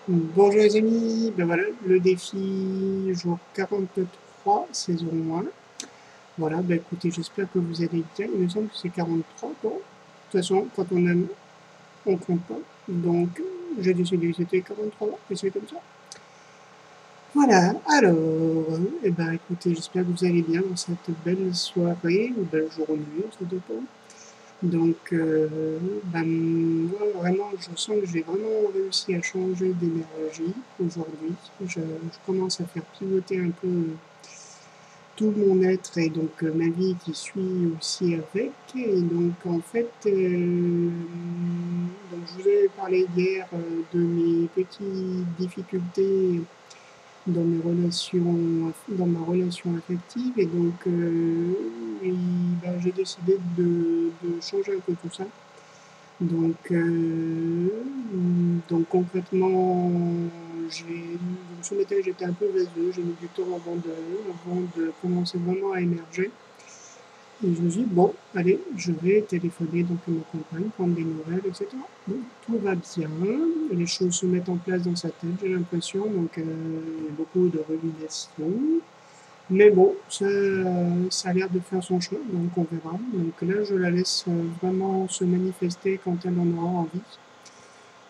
Bonjour les amis, ben voilà, le défi jour 43, saison 1. Voilà, ben écoutez, j'espère que vous allez bien. Il me semble que c'est 43, bon. De toute façon, quand on aime, on compte pas. Donc, j'ai décidé que c'était 43, et c'est comme ça. Voilà, alors, eh ben écoutez, j'espère que vous allez bien dans cette belle soirée, ou belle journée, ça dépend. Donc, ben, moi, vraiment, je sens que j'ai vraiment réussi à changer d'énergie aujourd'hui. Je commence à faire pivoter un peu tout mon être et donc ma vie qui suit aussi avec. Et donc, en fait, donc je vous avais parlé hier de mes petites difficultés dans ma relation affective, et donc et, ben, j'ai décidé de changer un peu tout ça. Donc, donc concrètement, ce matin j'étais un peu vaseux, j'ai mis du temps avant de commencer vraiment à émerger. Et je me suis dit, bon, allez, je vais téléphoner donc à ma compagne, prendre des nouvelles, etc. Donc tout va bien, les choses se mettent en place dans sa tête, j'ai l'impression, donc il y a beaucoup de ruminations. Mais bon, ça a l'air de faire son chemin, donc on verra. Donc là, je la laisse vraiment se manifester quand elle en aura envie.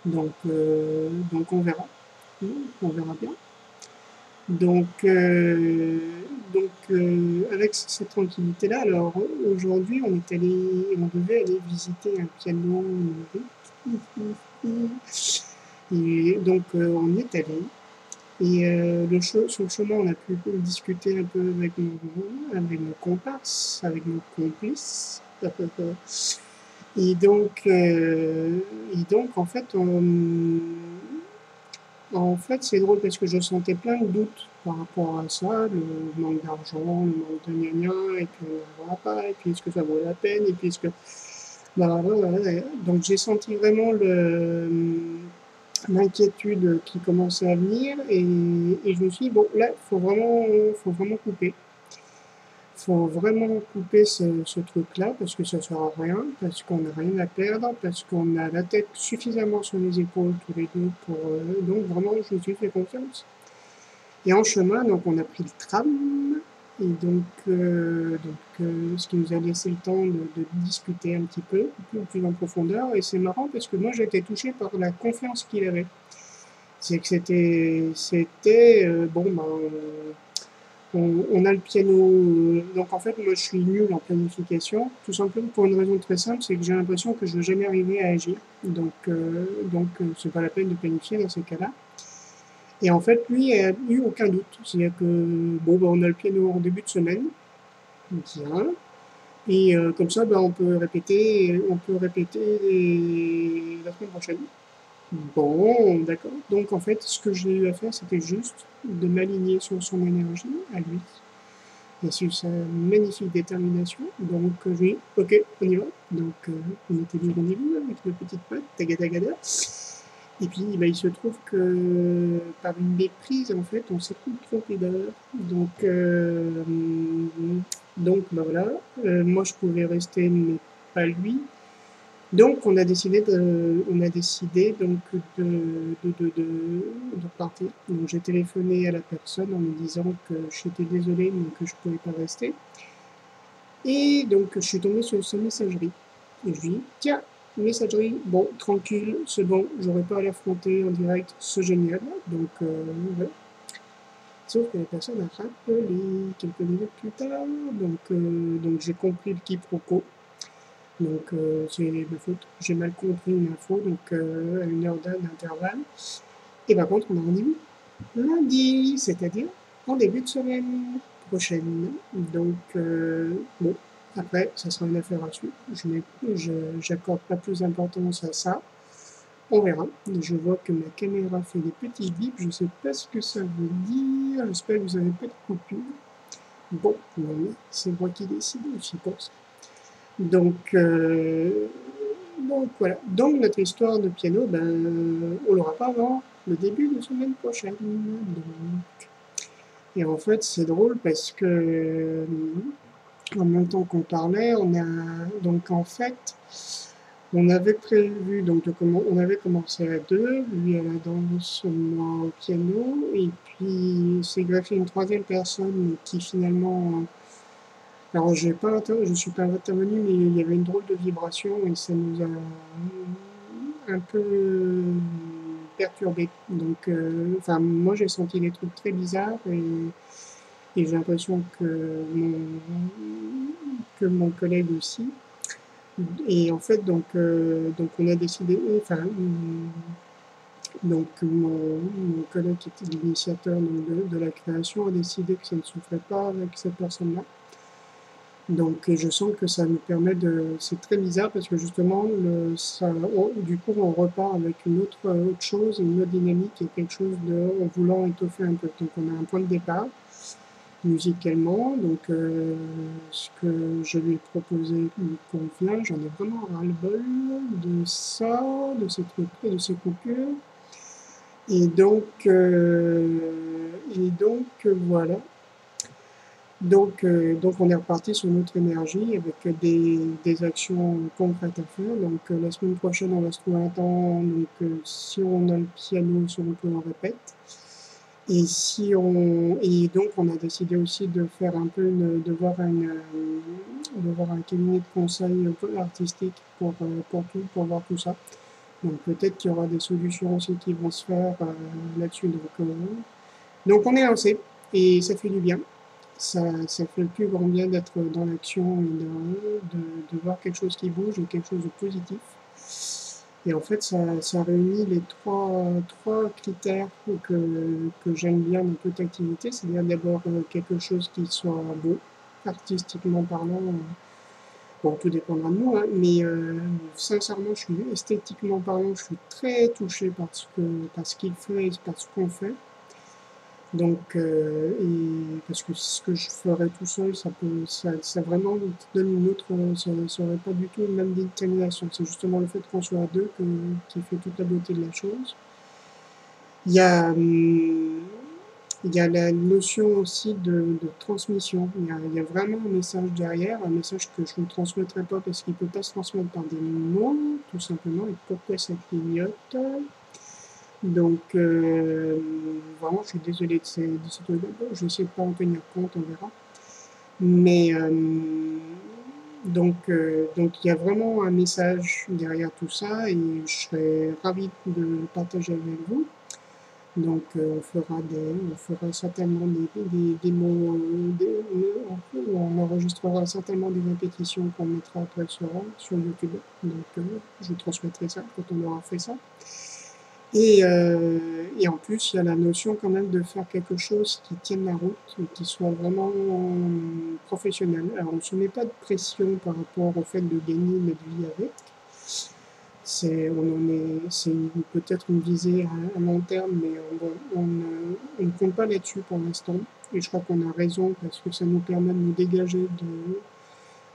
Donc on verra bien. Donc, avec cette tranquillité-là, alors aujourd'hui, on devait aller visiter un piano numérique. Et donc, on y est allé. Et sur le chemin, on a pu discuter un peu avec mon comparse, avec mon complice. Et donc, euh, en fait, c'est drôle parce que je sentais plein de doutes par rapport à ça, le manque d'argent, le manque de gna et puis on n'en aura pas, et puis est-ce que ça vaut la peine, et puis est-ce que... Voilà. Donc j'ai senti vraiment l'inquiétude qui commençait à venir, et je me suis dit, bon, là, faut vraiment couper. Faut vraiment couper ce truc-là parce que ça sert à rien, parce qu'on n'a rien à perdre, parce qu'on a la tête suffisamment sur les épaules tous les deux pour. Donc vraiment, je me suis fait confiance. Et en chemin, donc on a pris le tram, et ce qui nous a laissé le temps de discuter un petit peu, plus en profondeur. Et c'est marrant parce que moi j'ai été touché par la confiance qu'il avait. C'est que bon, ben, on a le piano. Donc en fait, moi je suis nul en planification, tout simplement pour une raison très simple, c'est que j'ai l'impression que je ne vais jamais arriver à agir. C'est pas la peine de planifier dans ces cas-là. Et en fait, lui a eu aucun doute. C'est-à-dire que bon, bah, on a le piano en début de semaine, bien. Et comme ça, bah, on peut répéter la semaine prochaine. Bon, d'accord. Donc en fait, ce que j'ai eu à faire, c'était juste de m'aligner sur son énergie à lui et sur sa magnifique détermination. Donc oui, ok, on y va. Donc on était du rendez-vous avec nos petites pattes, tagadagada. Et puis bah, il se trouve que par une méprise, en fait, on s'est trompé d'heure. Donc bah, voilà, moi je pouvais rester, mais pas lui. Donc on a décidé donc de partir. Donc j'ai téléphoné à la personne en lui disant que j'étais désolé mais que je ne pouvais pas rester. Et donc je suis tombé sur sa messagerie. Et je lui dis tiens, messagerie, bon tranquille, c'est bon, j'aurais pas à l'affronter en direct, c'est génial. Donc voilà. Sauf que la personne a rappelé quelques minutes plus tard, donc j'ai compris le quiproquo. Donc c'est ma faute, j'ai mal compris une info, donc à une heure d'intervalle. Et par contre, on a rendez-vous lundi, c'est-à-dire en début de semaine prochaine. Donc bon, après, ça sera une affaire à suivre. J'accorde pas plus d'importance à ça. On verra. Je vois que ma caméra fait des petits bips, je sais pas ce que ça veut dire. J'espère que vous n'avez pas de coupure. Bon, non, c'est moi qui décide, j'y pense. Donc, voilà. Donc notre histoire de piano, ben, on l'aura pas avant le début de semaine prochaine. Et en fait, c'est drôle parce que en même temps qu'on parlait, on a donc en fait, On avait prévu donc on avait commencé à deux, lui à la danse, moi au piano, et puis s'est greffé une troisième personne qui finalement, alors je suis pas intervenu, mais il y avait une drôle de vibration et ça nous a un peu perturbé. Donc, enfin, moi j'ai senti des trucs très bizarres et j'ai l'impression que mon collègue aussi. Et en fait, donc on a décidé, enfin, donc mon collègue qui était l'initiateur de la création a décidé que ça ne se ferait pas avec cette personne-là. Donc je sens que ça nous permet de... C'est très bizarre parce que justement, du coup, on repart avec une autre chose, une autre dynamique et quelque chose en voulant étoffer un peu. Donc on a un point de départ musicalement, donc ce que je lui ai proposé lui convient, j'en ai vraiment ras-le-bol de ça, de ces trucs et de ces coupures. Voilà. Donc on est reparti sur notre énergie avec des actions concrètes à faire. Donc la semaine prochaine, on va se trouver un temps. Donc si on a le piano, si on peut, on répète. Et donc on a décidé aussi de faire un peu de voir un cabinet de conseil artistique pour voir tout ça. Donc peut-être qu'il y aura des solutions aussi qui vont se faire là-dessus. Donc on est lancé et ça fait du bien. Ça fait le plus grand bien d'être dans l'action et de voir quelque chose qui bouge et quelque chose de positif. Et en fait, ça réunit les trois critères que j'aime bien dans toute activité. C'est-à-dire d'abord quelque chose qui soit beau, artistiquement parlant. Bon, tout dépendra de nous, hein, mais sincèrement, esthétiquement parlant, je suis très touché par ce qu'il fait et par ce qu'on fait. Donc, et parce que ce que je ferais tout seul, ça vraiment te donne une autre, ça aurait pas du tout une même détermination. C'est justement le fait qu'on soit à deux qui fait toute la beauté de la chose. Il y a, il y a la notion aussi de transmission. Il y a vraiment un message derrière, un message que je ne transmettrai pas parce qu'il ne peut pas se transmettre par des mots, tout simplement, et pourquoi ça clignote. Donc, vraiment, je suis désolé de ces trucs-là. Bon, je vais essayer de ne pas en tenir compte, on verra. Mais, donc, il y a vraiment un message derrière tout ça et je serais ravi de le partager avec vous. Donc, on fera certainement des mots, on enregistrera certainement des répétitions qu'on mettra après sur YouTube. Donc, je transmettrai ça quand on aura fait ça. Et en plus, il y a la notion quand même de faire quelque chose qui tienne la route et qui soit vraiment professionnel. Alors, on ne se met pas de pression par rapport au fait de gagner notre vie avec. C'est peut-être une visée à long terme, mais on ne compte pas là-dessus pour l'instant. Et je crois qu'on a raison parce que ça nous permet de nous dégager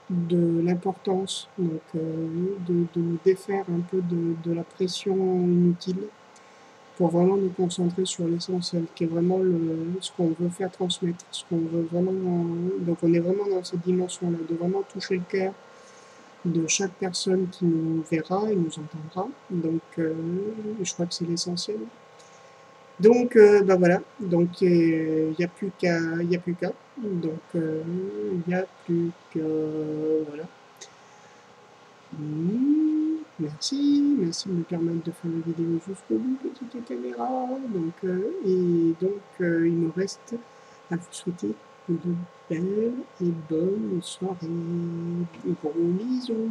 de l'importance, donc de nous défaire un peu de la pression inutile pour vraiment nous concentrer sur l'essentiel, qui est vraiment ce qu'on veut faire transmettre, ce qu'on veut vraiment. Donc on est vraiment dans cette dimension-là, de vraiment toucher le cœur de chaque personne qui nous verra et nous entendra. Donc je crois que c'est l'essentiel. Donc bah voilà, donc il n'y a plus qu'à, donc il n'y a plus qu'à, voilà. Merci de me permettre de faire la vidéo jusqu'au bout, petite caméra. Donc, il me reste à vous souhaiter de belles et bonnes soirées. Gros bisous.